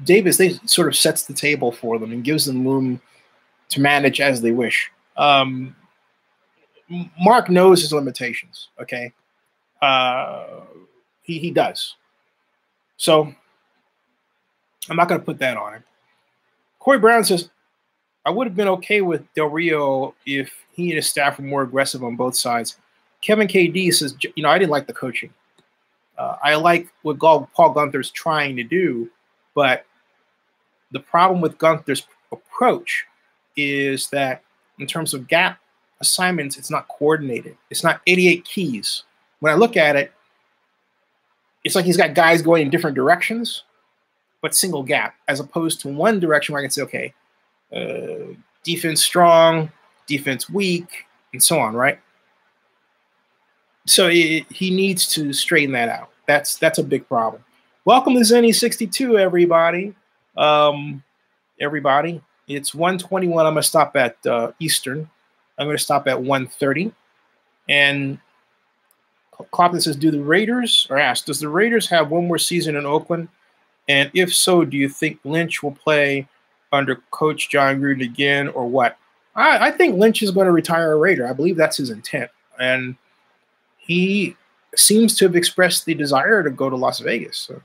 Davis, they sort of sets the table for them and gives them room to manage as they wish. Mark knows his limitations, okay? He does. So I'm not going to put that on him. Corey Brown says, I would have been okay with Del Rio if he and his staff were more aggressive on both sides. Kevin KD says, I didn't like the coaching. I like what Paul Gunther's trying to do, but the problem with Gunther's approach is that in terms of gap assignments, it's not coordinated. It's not 88 keys. When I look at it, it's like he's got guys going in different directions, but single gap, as opposed to one direction where I can say, okay, defense strong, defense weak, and so on, right? So he needs to straighten that out. That's a big problem. Welcome to Zenny62, everybody. Everybody, it's 1:21. I'm going to stop at Eastern. I'm going to stop at 1:30. And Clopton says, does the Raiders have one more season in Oakland? And if so, do you think Lynch will play under Coach John Gruden again or what? I think Lynch is going to retire a Raider. I believe that's his intent. And he seems to have expressed the desire to go to Las Vegas. So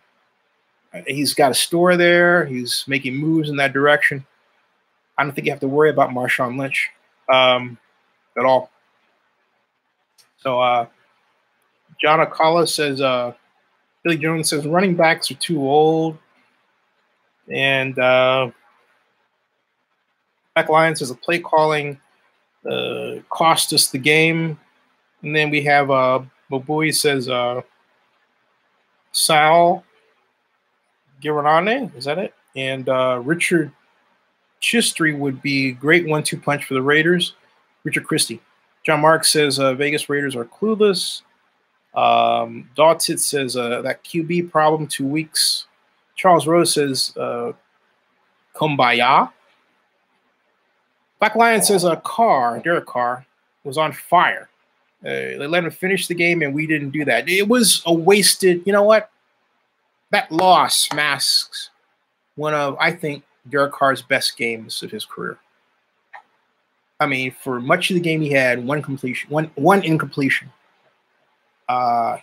he's got a store there. He's making moves in that direction. I don't think you have to worry about Marshawn Lynch at all. So John Acala says, Billy Jones says, running backs are too old. And Mac Lyons says, the play calling cost us the game. And then we have Bobui says, Sal Gironane, is that it? And Richard Chistry would be great 1-2 punch for the Raiders. Richard Christie. John Mark says Vegas Raiders are clueless. Dawtit says that QB problem 2 weeks. Charles Rose says Kumbaya. Black Lion says Derek Carr was on fire. They let him finish the game, and we didn't do that. It was a wasted, you know what? That loss masks one of, I think, Derek Carr's best games of his career. I mean, for much of the game, he had one incompletion.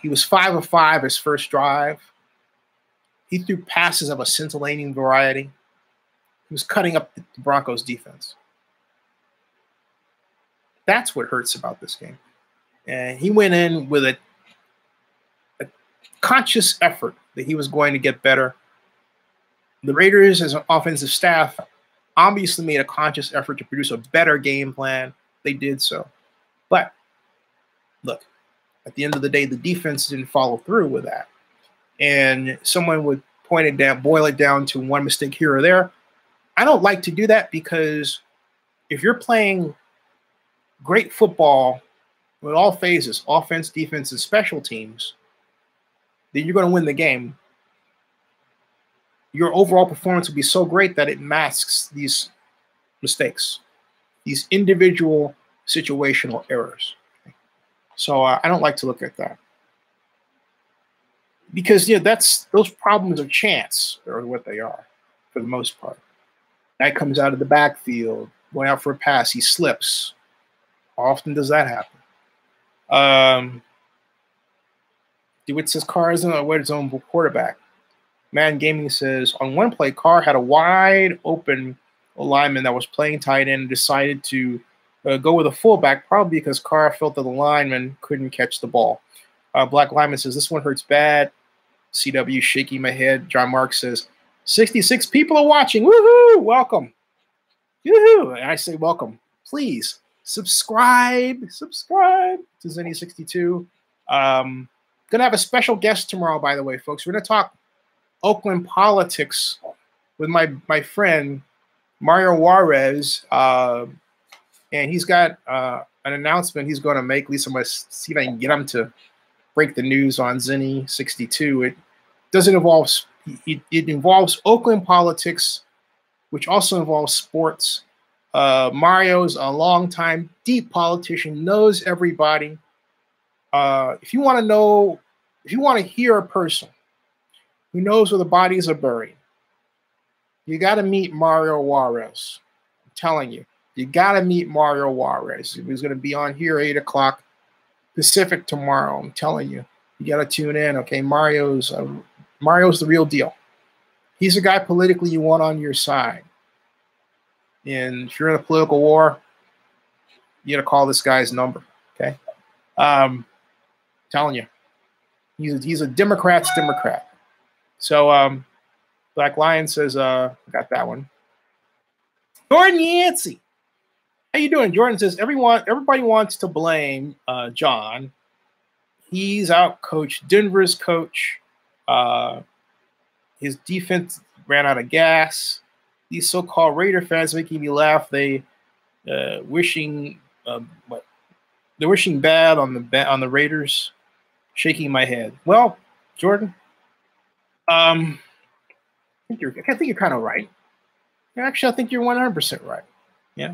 He was 5 of 5 his first drive. He threw passes of a scintillating variety. He was cutting up the Broncos' defense. That's what hurts about this game. And he went in with a conscious effort that he was going to get better. The Raiders, as an offensive staff, obviously made a conscious effort to produce a better game plan. They did so. But, look, at the end of the day, the defense didn't follow through with that. And someone would boil it down to one mistake here or there. I don't like to do that because if you're playing great football with all phases, offense, defense, and special teams, then you're going to win the game. Your overall performance will be so great that it masks these mistakes, these individual situational errors. So I don't like to look at that. Because those problems of chance are what they are for the most part. Guy comes out of the backfield, going out for a pass, he slips. How often does that happen? DeWitt says Carr isn't a zone quarterback. Man Gaming says on one play, Carr had a wide open lineman that was playing tight end and decided to go with a fullback, probably because Carr felt that the lineman couldn't catch the ball. Black Lineman says this one hurts bad. CW shaking my head. John Mark says 66 people are watching. Woohoo! Welcome. Woohoo! And I say welcome. Please subscribe to Zenny62. Gonna have a special guest tomorrow, by the way, folks. We're gonna talk Oakland politics with my friend Mario Juarez, and he's got an announcement he's going to make. At least I'm going to see if I can get him to break the news on Zenny62. It doesn't involve it involves Oakland politics, which also involves sports, Mario's a long-time deep politician, knows everybody. If you want to hear a person who knows where the bodies are buried, you got to meet Mario Juarez. I'm telling you, you got to meet Mario Juarez. He's going to be on here 8 o'clock Pacific tomorrow. I'm telling you, you got to tune in. Okay, Mario's the real deal. He's a guy politically you want on your side. And if you're in a political war, you got to call this guy's number. Okay, telling you, he's a Democrat's Democrat. So Black Lion says, got that one. Jordan Yancey, how you doing? Jordan says everybody wants to blame John. He's out coached Denver's coach. His defense ran out of gas. These so-called Raider fans making me laugh. They wishing they're wishing bad on the Raiders. Shaking my head. Well, Jordan, I think you're kind of right. Actually, I think you're 100% right. Yeah.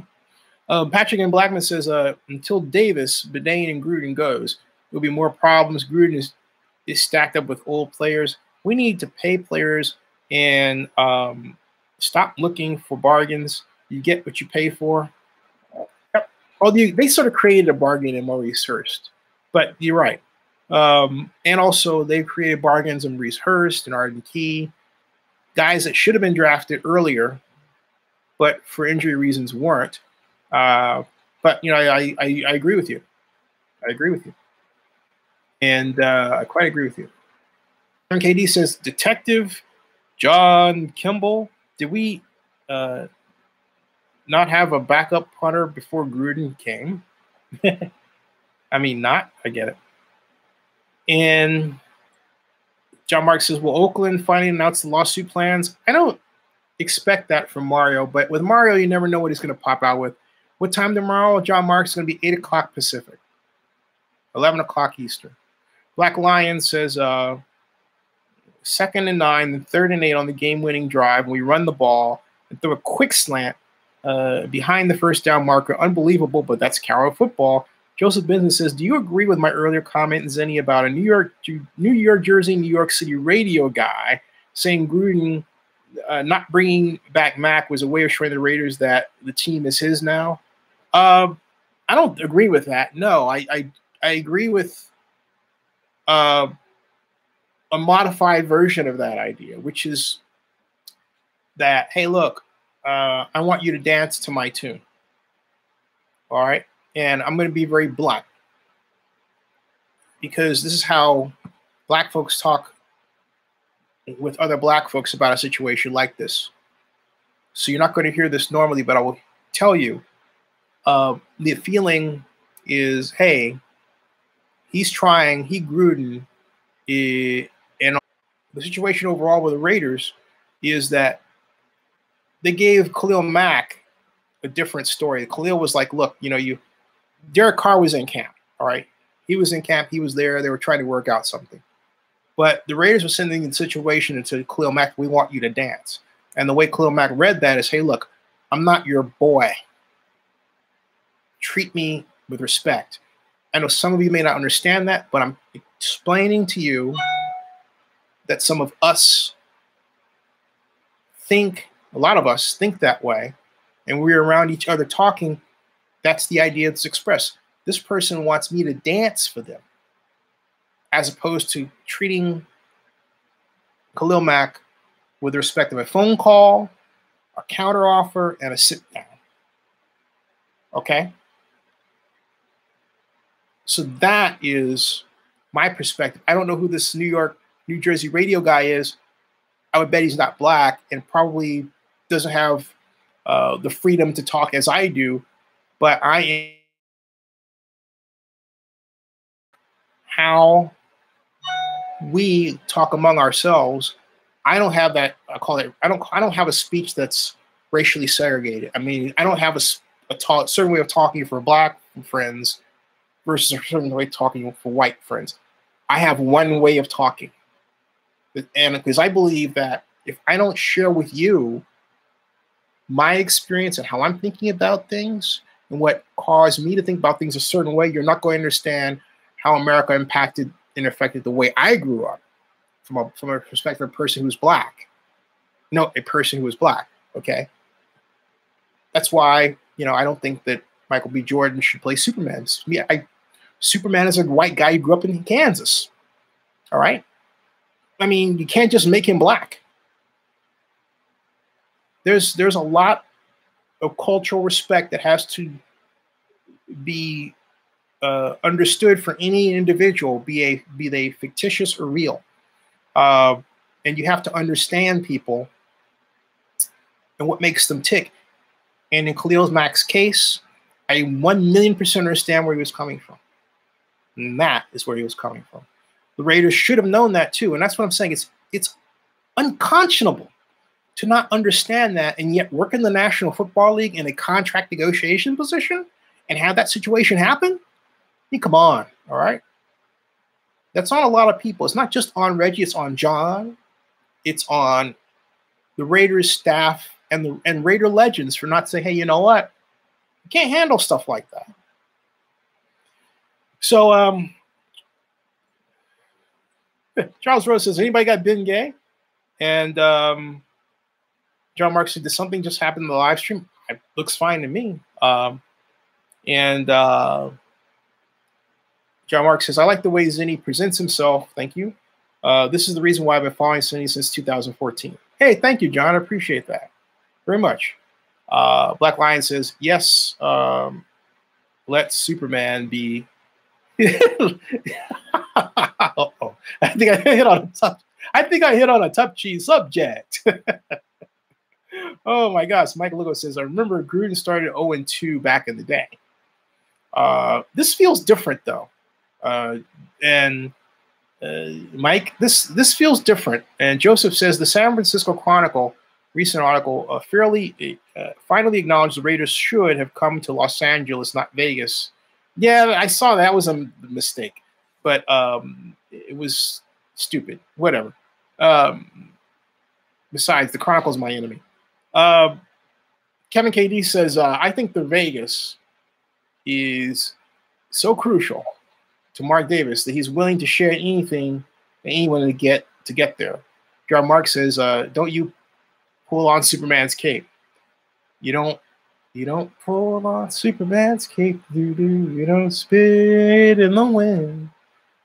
Patrick and Blackman says, until Davis, Bedane, and Gruden goes, there'll be more problems. Gruden is stacked up with old players. We need to pay players and stop looking for bargains. You get what you pay for. They sort of created a bargain in Maurice Hurst, but you're right. And also they've created bargains in Maurice Hurst and Arden Key, guys that should have been drafted earlier, but for injury reasons weren't. But I agree with you. I agree with you, and I quite agree with you. KD says, Detective John Kimball, did we not have a backup punter before Gruden came? I mean, not. I get it. And John Mark says, will Oakland finally announce the lawsuit plans? I don't expect that from Mario, but with Mario, you never know what he's going to pop out with. What time tomorrow? John Mark is going to be 8 o'clock Pacific, 11 o'clock Eastern. Black Lion says, 2nd and 9, then 3rd and 8 on the game-winning drive. And we run the ball and throw a quick slant behind the first down marker. Unbelievable, but that's Carroll football. Joseph Business says, do you agree with my earlier comment, Zenny, about a New York, Jersey, New York City radio guy saying Gruden not bringing back Mac was a way of showing the Raiders that the team is his now? I don't agree with that. No, I agree with a modified version of that idea, which is that, hey, look, I want you to dance to my tune. All right? And I'm going to be very blunt, because this is how black folks talk with other black folks about a situation like this. So you're not going to hear this normally, but I will tell you, the feeling is, hey, Gruden, and the situation overall with the Raiders is that they gave Khalil Mack a different story. Khalil was like, look, Derek Carr was in camp, all right? He was in camp. He was there. They were trying to work out something. But the Raiders were sending the situation into Khalil Mack, we want you to dance. And the way Khalil Mack read that is, hey, look, I'm not your boy. Treat me with respect. I know some of you may not understand that, but I'm explaining to you that some of us think, a lot of us think that way, and we're around each other talking. That's the idea that's expressed. This person wants me to dance for them, as opposed to treating Khalil Mack with respect of a phone call, a counteroffer, and a sit down. Okay? So that is my perspective. I don't know who this New Jersey radio guy is. I would bet he's not black and probably doesn't have the freedom to talk as I do, but I am. How we talk among ourselves, I don't have that. I don't have a speech that's racially segregated. I mean, I don't have a certain way of talking for black friends versus a certain way of talking for white friends. I have one way of talking, and because I believe that if I don't share with you my experience and how I'm thinking about things and what caused me to think about things a certain way, you're not going to understand how America impacted and affected the way I grew up from a perspective of a person who's black. No, a person who is black. Okay. That's why, I don't think that Michael B. Jordan should play Superman. Superman is a white guy who grew up in Kansas. All right. I mean, you can't just make him black. There's a lot of cultural respect that has to be understood for any individual, be they fictitious or real. And you have to understand people and what makes them tick. And in Khalil Mack's case, I 1,000,000% understand where he was coming from. And that is where he was coming from. The Raiders should have known that too. And that's what I'm saying. It's unconscionable to not understand that and yet work in the National Football League in a contract negotiation position and have that situation happen. I mean, come on, all right? That's on a lot of people. It's not just on Reggie. It's on John. It's on the Raiders staff and Raider legends for not saying, hey, you know what? You can't handle stuff like that. So Charles Rose says, anybody got Ben Gay? And John Mark said, did something just happen in the live stream? It looks fine to me. John Mark says, I like the way Zinni presents himself. Thank you. This is the reason why I've been following Zinni since 2014. Hey, thank you, John. I appreciate that very much. Black Lion says, yes, let Superman be. Uh-oh. I think I hit on a tough cheese subject. Oh my gosh. Michael Lugo says, I remember Gruden started 0-2 back in the day. This feels different though. Mike, this feels different. And Joseph says the San Francisco Chronicle recent article finally acknowledged the Raiders should have come to Los Angeles, not Vegas. Yeah, I saw that was a mistake, but it was stupid. Whatever. Besides, the Chronicle's my enemy. Kevin KD says, I think the Vegas is so crucial to Mark Davis that he's willing to share anything for anyone to get there. John Mark says, don't you pull on Superman's cape. You don't pull on Superman's cape, doo-doo. You don't spit in the wind.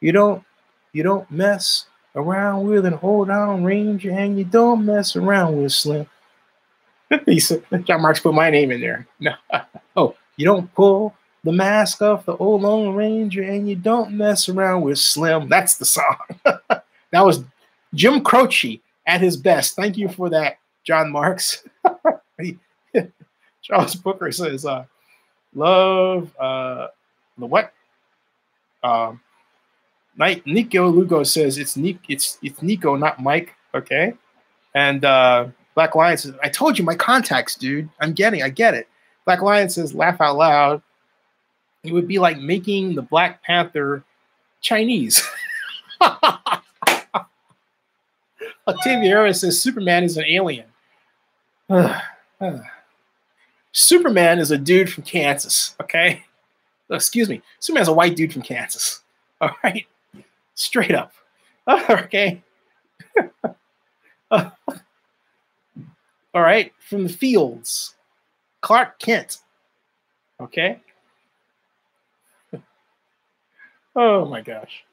You don't mess around with an old down Ranger, and you don't mess around with Slim. He said, John Marks put my name in there. No. Oh, you don't pull the mask off the old Lone Ranger, and you don't mess around with Slim. That's the song. That was Jim Croce at his best. Thank you for that, John Marks. Charles Booker says, love the what? Nico Lugo says it's Nico, not Mike. Okay. And Black Lion says, I told you my contacts, dude. I get it. Black Lion says, laugh out loud. It would be like making the Black Panther Chinese. Octavia Harris says Superman is an alien. Superman is a dude from Kansas, okay? Excuse me. Superman's a white dude from Kansas. All right? Straight up. Okay? All right? From the fields. Clark Kent. Okay? Oh, my gosh.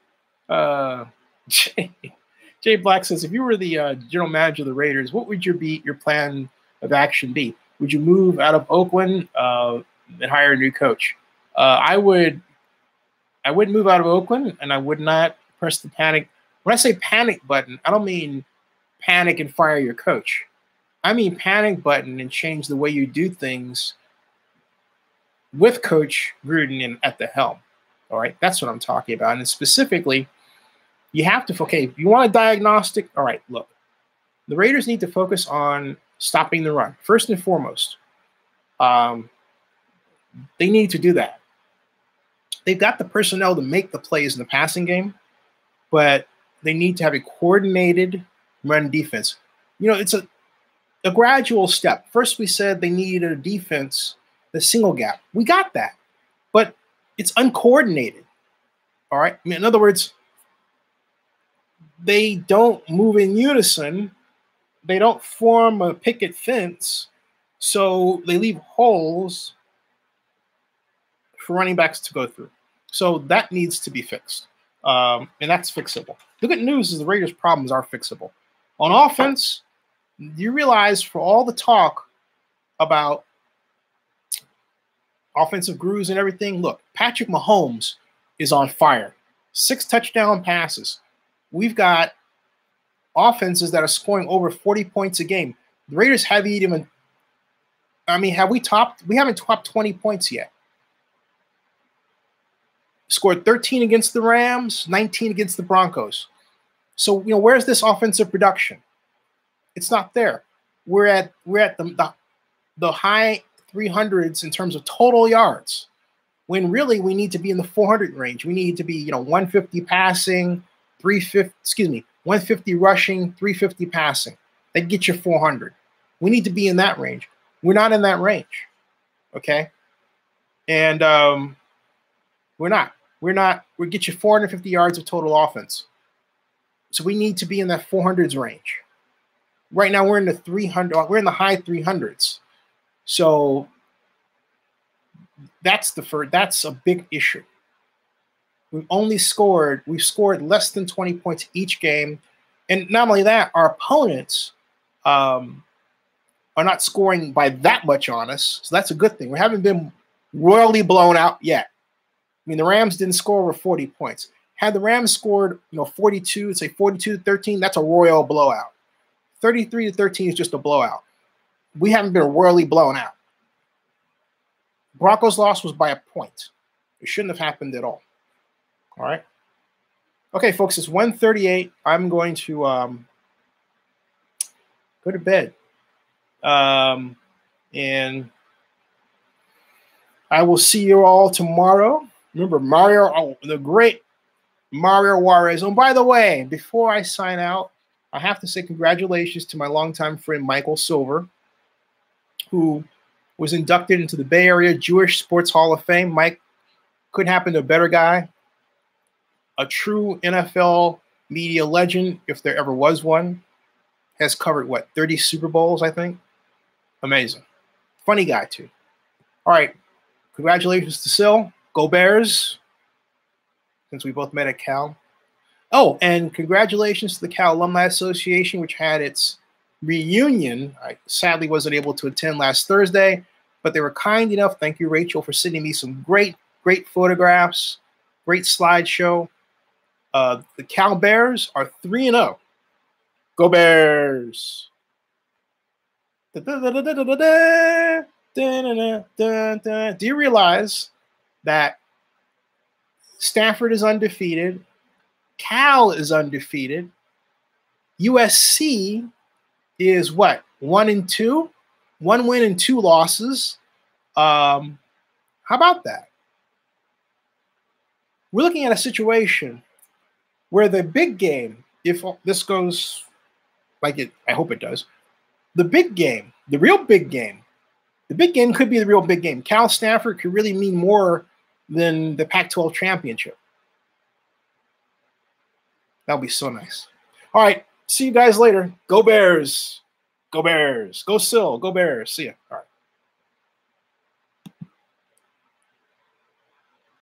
Jay Black says, if you were the general manager of the Raiders, what would your plan of action be? Would you move out of Oakland and hire a new coach? I wouldn't move out of Oakland, and I would not press the panic. When I say panic button, I don't mean panic and fire your coach. I mean panic button and change the way you do things with Coach Gruden at the helm. All right, that's what I'm talking about. And specifically, you have to, okay, if you want a diagnostic, all right, look, the Raiders need to focus on stopping the run, first and foremost. They need to do that. They've got the personnel to make the plays in the passing game, but they need to have a coordinated run defense. You know, a gradual step. First, we said they needed a defense, the single gap. We got that, but it's uncoordinated. All right. I mean, in other words, they don't move in unison. They don't form a picket fence, so they leave holes for running backs to go through. So that needs to be fixed, and that's fixable. The good news is the Raiders' problems are fixable. On offense, you realize for all the talk about offensive grooves and everything, look, Patrick Mahomes is on fire. 6 touchdown passes. We've got offenses that are scoring over 40 points a game. The Raiders haven't even, have we topped? We haven't topped 20 points yet. Scored 13 against the Rams, 19 against the Broncos. So, where's this offensive production? It's not there. We're at the high 300s in terms of total yards, when really we need to be in the 400 range. We need to be, 150 passing, 150 rushing, 350 passing. That gets you 400. We need to be in that range. We're not in that range, okay? And we're not. We get you 450 yards of total offense. So we need to be in that 400s range. Right now we're in the 300. We're in the high 300s. So that's a big issue. We've scored less than 20 points each game. And not only that, our opponents are not scoring by that much on us. So that's a good thing. We haven't been royally blown out yet. I mean, the Rams didn't score over 40 points. Had the Rams scored, 42, say 42-13, that's a royal blowout. 33-13 is just a blowout. We haven't been royally blown out. Broncos loss was by a point. It shouldn't have happened at all. All right. Okay, folks, it's 1:38. I'm going to go to bed. And I will see you all tomorrow. Remember, the great Mario Juarez. And by the way, before I sign out, I have to say congratulations to my longtime friend, Michael Silver, who was inducted into the Bay Area Jewish Sports Hall of Fame. Mike, couldn't happen to a better guy. A true NFL media legend, if there ever was one. Has covered, 30 Super Bowls, I think? Amazing. Funny guy, too. All right. Congratulations to Sil. Go Bears, since we both met at Cal. Oh, and congratulations to the Cal Alumni Association, which had its reunion. I sadly wasn't able to attend last Thursday, but they were kind enough. Thank you, Rachel, for sending me some great photographs, great slideshow. The Cal Bears are 3-0. Go Bears! Do you realize that Stanford is undefeated, Cal is undefeated, USC is 1-2, 1 win and 2 losses. How about that? We're looking at a situation where the big game, if this goes like it, I hope it does, the big game, the real big game, the big game could be the real big game. Cal Stanford could really mean more than the Pac-12 championship. That would be so nice. All right. See you guys later. Go Bears. Go Bears. Go Sil. Go Bears. See ya. All right.